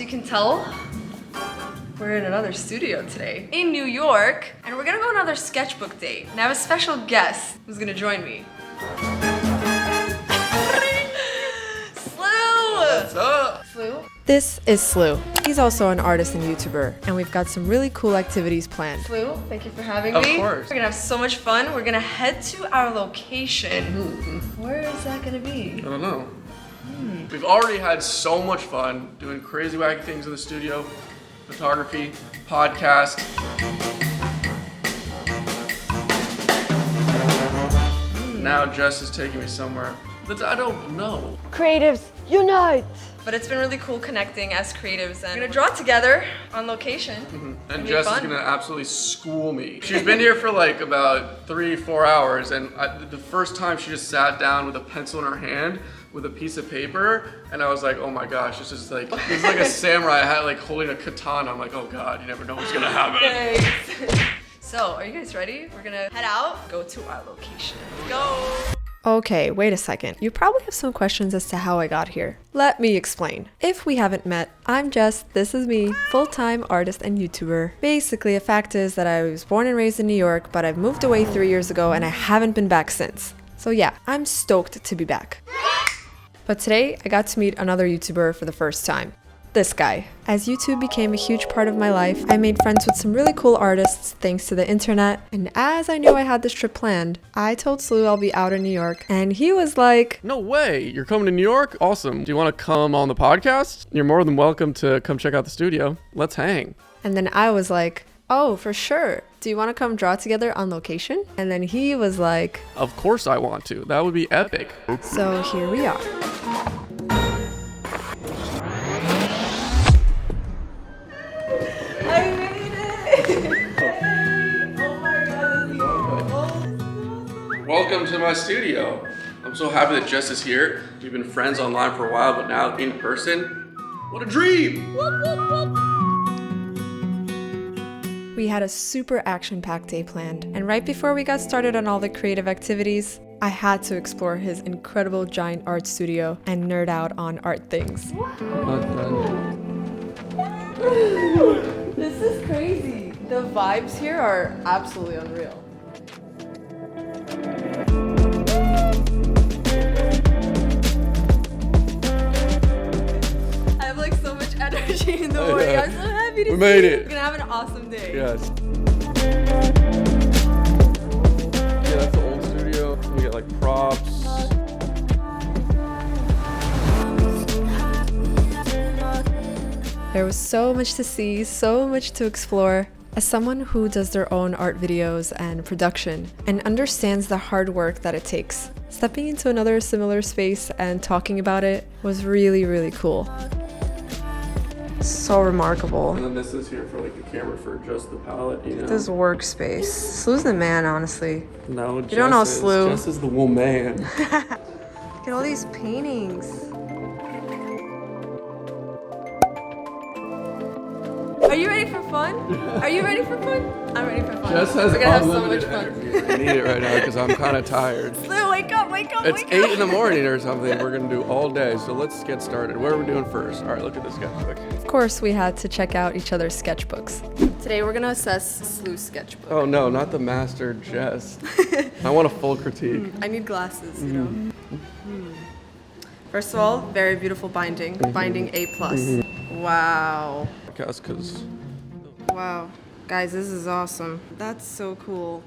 can tell, we're in another studio today in New York, and we're gonna go on another sketchbook date. And I have a special guest who's gonna join me. Slew! What's up? Slew? This is Slew. He's also an artist and YouTuber, and we've got some really cool activities planned. Slew, thank you for having Of me. course. We're gonna have so much fun. We're gonna head to our location. Where is that gonna be? I don't know. We've already had so much fun doing crazy wacky things in the studio, photography, podcast. Now Jess is taking me somewhere that I don't know. Creatives, unite! But it's been really cool connecting as creatives, and we're gonna draw together on location. And be Jess is fun. gonna absolutely school me. She's been here for like about 3-4 hours, and the first time she just sat down with a pencil in her hand with a piece of paper, and I was like, oh my gosh, this is like a samurai hat like holding a katana. I'm like, oh god, you never know what's gonna happen. Thanks. So, are you guys ready? We're gonna head out, go to our location. Let's go! Okay, wait a second. You probably have some questions as to how I got here. Let me explain. If we haven't met, I'm Jess, this is me, full-time artist and YouTuber. Basically, the fact is that I was born and raised in New York, but I've moved away 3 years ago and I haven't been back since. So yeah, I'm stoked to be back. But today, I got to meet another YouTuber for the first time. This guy. As YouTube became a huge part of my life, I made friends with some really cool artists thanks to the internet, and as I knew I had this trip planned, I told Slew I'll be out in New York, and he was like, No way, you're coming to New York? Awesome. Do you want to come on the podcast? You're more than welcome to come check out the studio. Let's hang. and then I was like, oh, for sure. Do you want to come draw together on location? And then he was like, Of course I want to. That would be epic. so here we are. I made it! Oh my god, Welcome to my studio. I'm so happy that Jess is here. We've been friends online for a while, but now in person, what a dream! We had a super action-packed day planned, and right before we got started on all the creative activities, I had to explore his incredible giant art studio and nerd out on art things. This is crazy. The vibes here are absolutely unreal. I have like so much energy in the morning. I'm so happy to We see made you. it. We're gonna have an awesome day. Yes. Yeah, that's the old studio. We get like props. There was so much to see, so much to explore. As someone who does their own art videos and production and understands the hard work that it takes, stepping into another similar space and talking about it was really, really cool. So remarkable. And then this is here for like the camera for just the palette, you know. This workspace. Slew's the man, honestly. No, You don't know Slew. Jess is the woman. Look at all these paintings. Are you ready for fun? Are you ready for fun? I'm ready for fun. Jess has We're gonna have so much unlimited fun. energy. I need it right now because I'm kind of tired. Slew, wake up, wake up, It's wake 8 up. in the morning or something. We're gonna do all day, so let's get started. What are we doing first? All right, look at this sketchbook. Of course, we had to check out each other's sketchbooks. Today we're gonna assess Slew's sketchbook. Oh no, not the master Jess. I want a full critique. I need glasses, you know. First of all, very beautiful binding. Binding A+. Wow. Guess because Wow. Guys, this is awesome. That's so cool.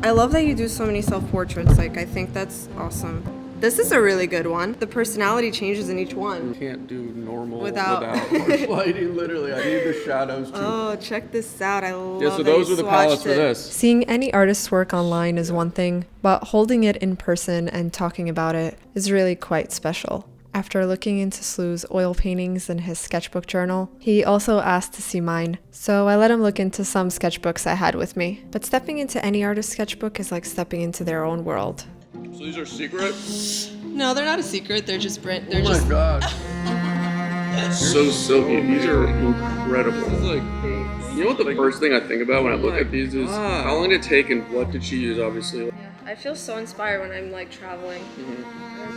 I love that you do so many self-portraits. Like, I think that's awesome. This is a really good one. The personality changes in each one. can't do normal Without- harsh lighting. Literally, I need the shadows too. Oh, check this out. I love Yeah, so that those you are the palettes swatched for it. this. Seeing any artist's work online is one thing, but holding it in person and talking about it is really quite special. After looking into Slew's oil paintings in his sketchbook journal, he also asked to see mine, so I let him look into some sketchbooks I had with me. But stepping into any artist's sketchbook is like stepping into their own world. So these are secret? No, they're not a secret. They're just They're Oh my just. gosh. So silky. These are incredible. This is like, you know what the first thing I think about when I look at these is how long did it take and what did she use, obviously. I feel so inspired when I'm like traveling.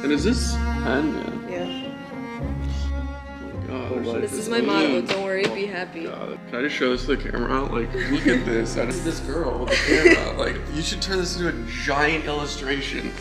And is this pen? Yeah. Oh my God, This is my motto. Don't worry, be happy. God. Can I just show this to the camera? Like, look at this. I see this girl with the camera. Like, you should turn this into a giant illustration.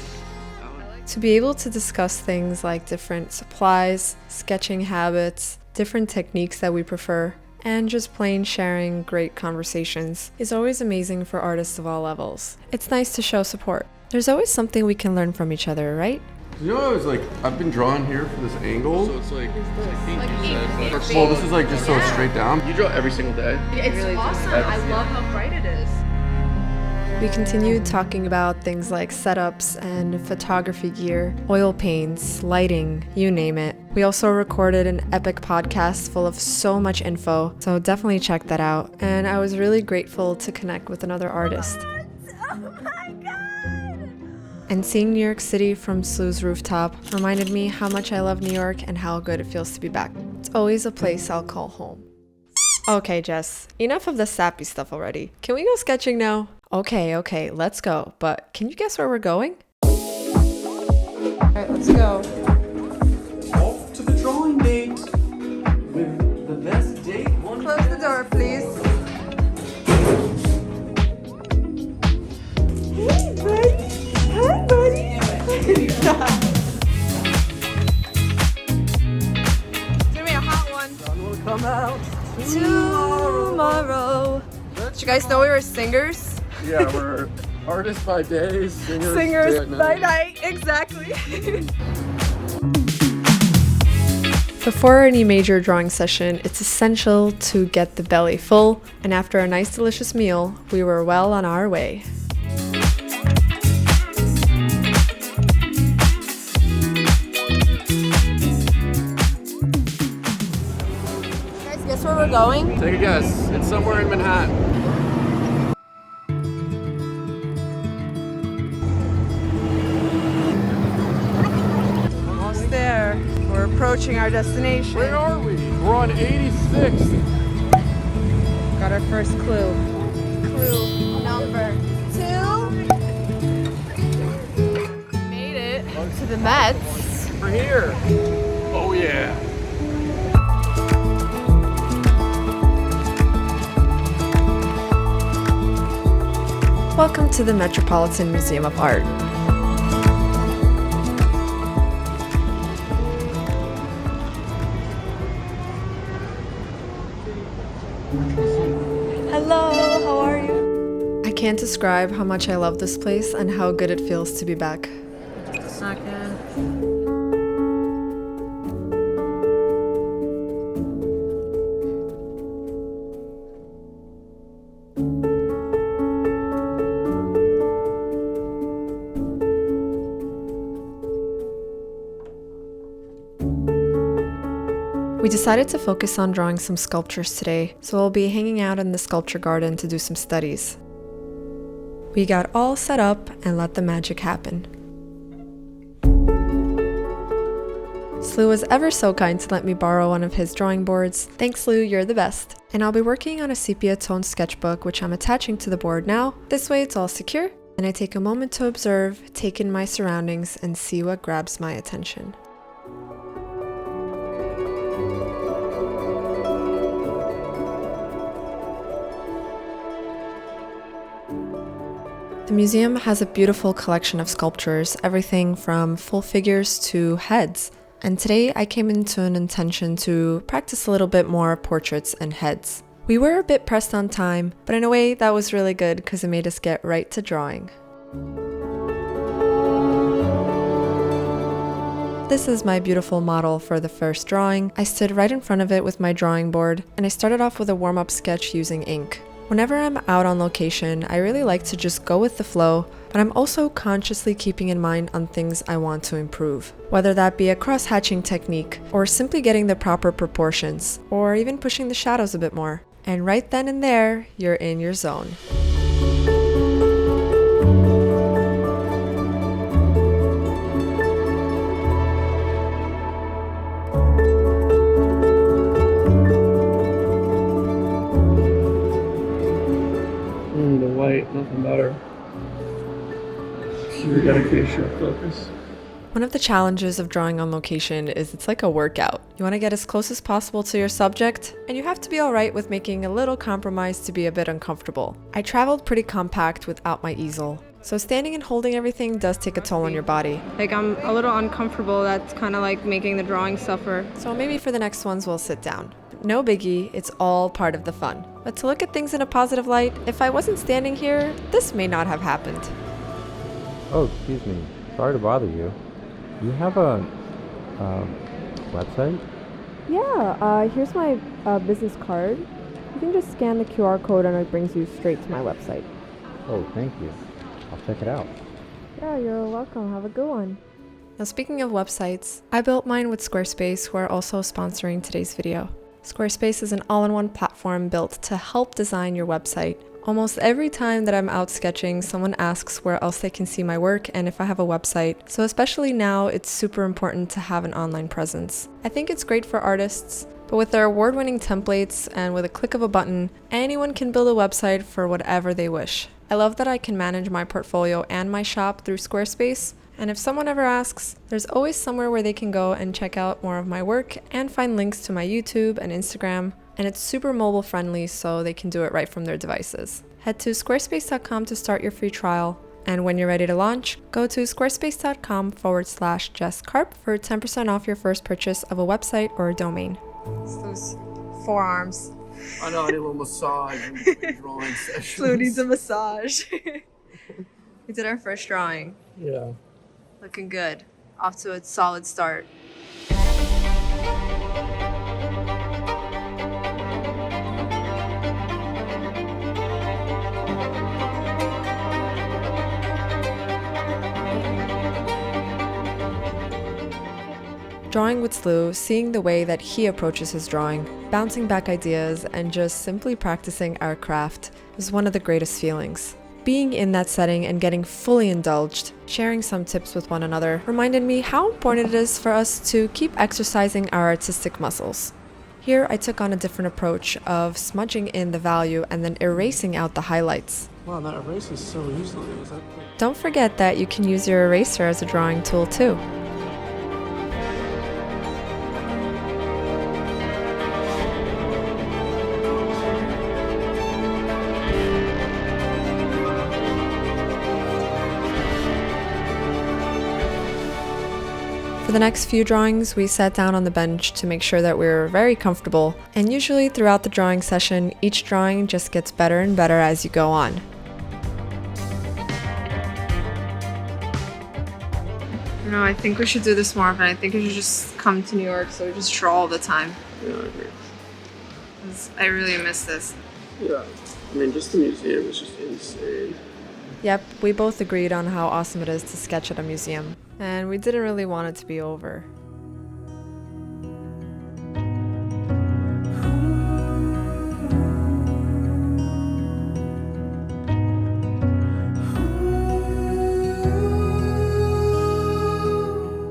To be able to discuss things like different supplies, sketching habits, different techniques that we prefer, and just plain sharing great conversations is always amazing for artists of all levels. It's nice to show support. There's always something we can learn from each other, right? You know, I was like, I've been drawing here for this angle. So it's like, well, this is like just so straight down. You draw every single day. It's really awesome. I love how bright it is. We continued talking about things like setups and photography gear, oil paints, lighting, you name it. We also recorded an epic podcast full of so much info, so definitely check that out. And I was really grateful to connect with another artist. Oh my God! And seeing New York City from Slew's rooftop reminded me how much I love New York and how good it feels to be back. It's always a place I'll call home. Okay, Jess, enough of the sappy stuff already. Can we go sketching now? Okay, let's go. But can you guess where we're going? Alright, let's go. Off to the drawing date with the best date. Close the door, please. Hey, buddy! Hi, buddy! Give me a hot one. Sun will come out. Tomorrow. Did you guys know we were singers? Yeah, we're artists by day, singers by night, exactly. Before any major drawing session, it's essential to get the belly full, and after a nice delicious meal, we were well on our way. Guys, guess where we're going? Take a guess. It's somewhere in Manhattan. Almost there. We're approaching our destination. Where are we? We're on 86th. Got our first clue. Clue number 2. Made it to the Mets. We're here. Oh yeah. Welcome to the Metropolitan Museum of Art. Hello, how are you? I can't describe how much I love this place and how good it feels to be back. We decided to focus on drawing some sculptures today, so we'll be hanging out in the sculpture garden to do some studies. We got all set up and let the magic happen. Slew was ever so kind to let me borrow one of his drawing boards. Thanks, Slew, you're the best. And I'll be working on a sepia tone sketchbook, which I'm attaching to the board now. This way it's all secure, and I take a moment to observe, take in my surroundings, and see what grabs my attention. The museum has a beautiful collection of sculptures, everything from full figures to heads. And today I came into an intention to practice a little bit more portraits and heads. We were a bit pressed on time, but in a way that was really good because it made us get right to drawing. This is my beautiful model for the first drawing. I stood right in front of it with my drawing board, and I started off with a warm-up sketch using ink. Whenever I'm out on location, I really like to just go with the flow, but I'm also consciously keeping in mind on things I want to improve. Whether that be a cross-hatching technique, or simply getting the proper proportions, or even pushing the shadows a bit more. And right then and there, you're in your zone. The white, nothing better. your dedication and focus. One of the challenges of drawing on location is it's like a workout. You want to get as close as possible to your subject, and you have to be alright with making a little compromise to be a bit uncomfortable. I traveled pretty compact without my easel, so standing and holding everything does take a toll on your body. Like, I'm a little uncomfortable. That's kind of like making the drawing suffer. So maybe for the next ones we'll sit down. No biggie, it's all part of the fun. But to look at things in a positive light, if I wasn't standing here, this may not have happened. Oh, excuse me. Sorry to bother you. Do you have a website? Yeah, here's my business card. You can just scan the QR code and it brings you straight to my website. Oh, thank you. I'll check it out. Yeah, you're welcome. Have a good one. Now, speaking of websites, I built mine with Squarespace, who are also sponsoring today's video. Squarespace is an all-in-one platform built to help design your website. Almost every time that I'm out sketching, someone asks where else they can see my work and if I have a website. So especially now, it's super important to have an online presence. I think it's great for artists, but with their award-winning templates and with a click of a button, anyone can build a website for whatever they wish. I love that I can manage my portfolio and my shop through Squarespace. And if someone ever asks, there's always somewhere where they can go and check out more of my work and find links to my YouTube and Instagram. And it's super mobile friendly, so they can do it right from their devices. Head to squarespace.com to start your free trial. And when you're ready to launch, go to squarespace.com/JessCarp for 10% off your first purchase of a website or a domain. It's those forearms. I know, I need a little massage and drawing sessions. Slew needs a massage. We did our first drawing. Yeah. Looking good. Off to a solid start. Drawing with Slew, seeing the way that he approaches his drawing, bouncing back ideas, and just simply practicing our craft is one of the greatest feelings. Being in that setting and getting fully indulged, sharing some tips with one another, reminded me how important it is for us to keep exercising our artistic muscles. Here, I took on a different approach of smudging in the value and then erasing out the highlights. Wow, that erases so easily. Was that Don't forget that you can use your eraser as a drawing tool too. For the next few drawings, we sat down on the bench to make sure that we were very comfortable, and usually throughout the drawing session, each drawing just gets better and better as you go on. No, I think we should do this more often. I think we should just come to New York so we just draw all the time. Yeah, I agree. 'Cause I really miss this. Yeah. I mean, just the museum is just insane. Yep, we both agreed on how awesome it is to sketch at a museum, and we didn't really want it to be over.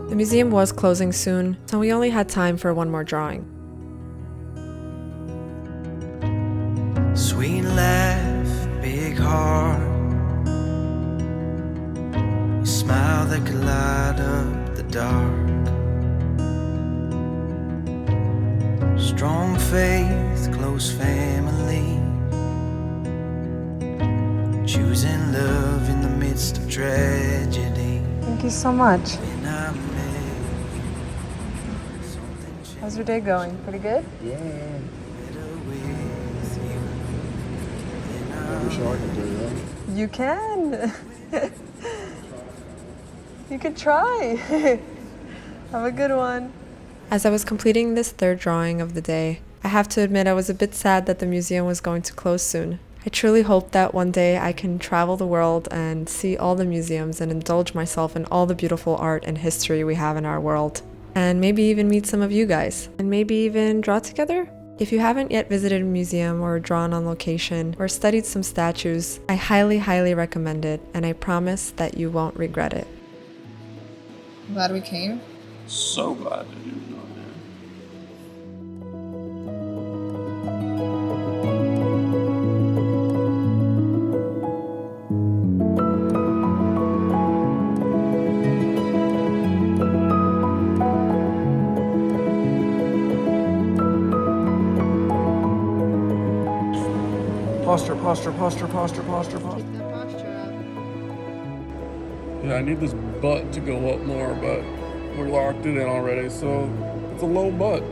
The museum was closing soon, so we only had time for one more drawing. Sweet laugh, big heart. You smile that could light up the dark. Strong faith, close family. Choosing love in the midst of tragedy. Thank you so much. When I met something How's your day going? Pretty good? better with you. Then I I wish I could do that. You can. You could try. Have a good one. As I was completing this third drawing of the day, I have to admit I was a bit sad that the museum was going to close soon. I truly hope that one day I can travel the world and see all the museums and indulge myself in all the beautiful art and history we have in our world. And maybe even meet some of you guys. And maybe even draw together? If you haven't yet visited a museum or drawn on location or studied some statues, I highly recommend it, and I promise that you won't regret it. I'm glad we came. So glad to do that. Posture. Yeah, I need this butt to go up more, but we're locked it in already, so it's a low butt.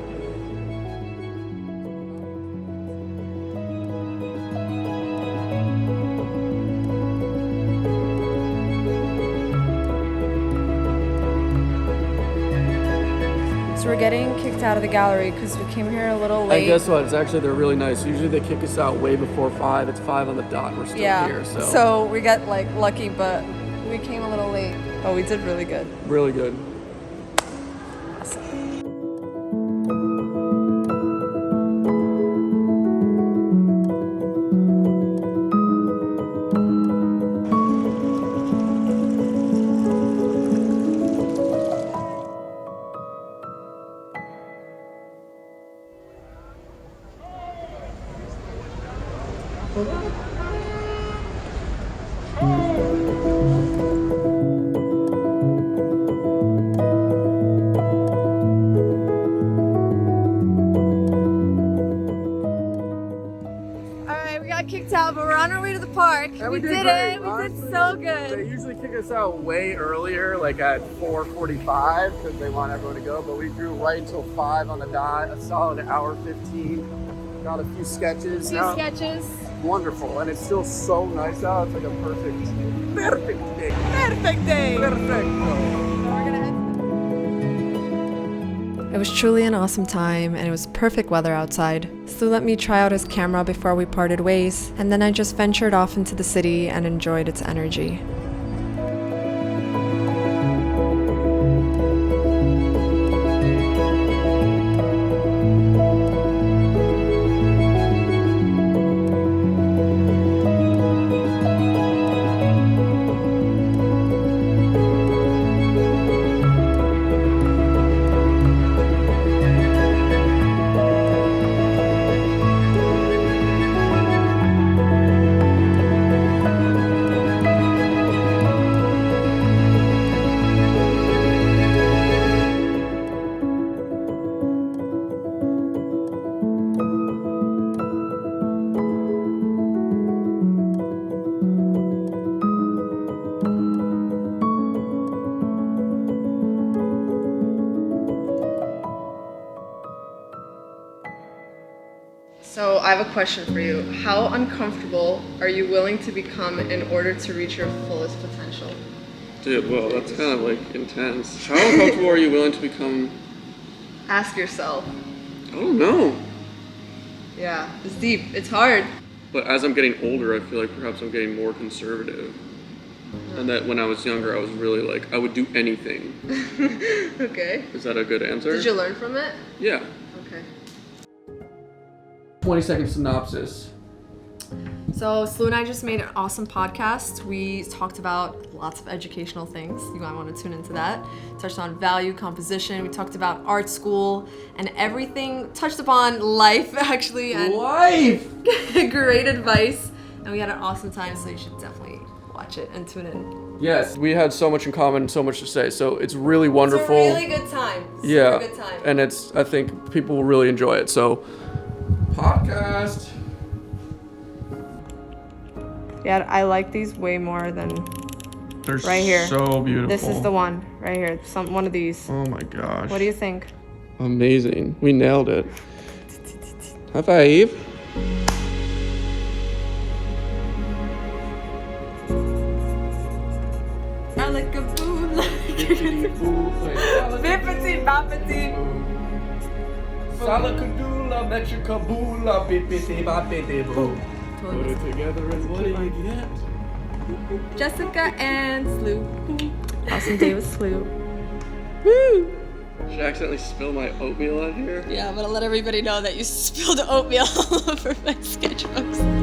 So we're getting kicked out of the gallery because we came here a little late. And guess what? It's actually, they're really nice. Usually they kick us out way before 5. It's 5 on the dot. We're still here, so. So we got like lucky, but we came a little late. Oh, we did really good. Really good. Alright, we got kicked out, but we're on our way to the park. And we did great. it. We Honestly, did so good. They usually kick us out way earlier, like at 4:45, because they want everyone to go. But we drew right until 5 on the dot. A solid hour 15. Got a few sketches. Sketches. Wonderful, and it's still so nice out. It's like a perfect day. Perfect day. Perfecto. It was truly an awesome time, and it was perfect weather outside. Slew let me try out his camera before we parted ways, and then I just ventured off into the city and enjoyed its energy. So I have a question for you. How uncomfortable are you willing to become in order to reach your fullest potential? Dude, well, that's kind of like intense. How uncomfortable are you willing to become? Ask yourself. I don't know. Yeah, it's deep. It's hard. But as I'm getting older, I feel like perhaps I'm getting more conservative. And that when I was younger, I was really like, I would do anything. Okay. Is that a good answer? Did you learn from it? Yeah. Okay. 20-second synopsis. So Slew and I just made an awesome podcast. We talked about lots of educational things. You might want to tune into that. Touched on value, composition. We talked about art school and everything. Touched upon life, actually. And Life! great advice. And we had an awesome time, so you should definitely watch it and tune in. Yes, we had so much in common, so much to say. So it's really wonderful. It's a really good time. Yeah. Super good time. And it's, I think people will really enjoy it. So, podcast. Yeah, I like these way more than They're right here. so beautiful. This is the one right here. One of these. Oh my gosh. What do you think? Amazing. We nailed it. High five. I like a boo, bippity boppity. Salakadoola, metrikaboola, bippity boppity boo. Put it together and what do you get? Jessica and Slew. Awesome day with Slew. Woo! Should I accidentally spill my oatmeal on here? Yeah, I'm gonna let everybody know that you spilled oatmeal all over my sketchbooks.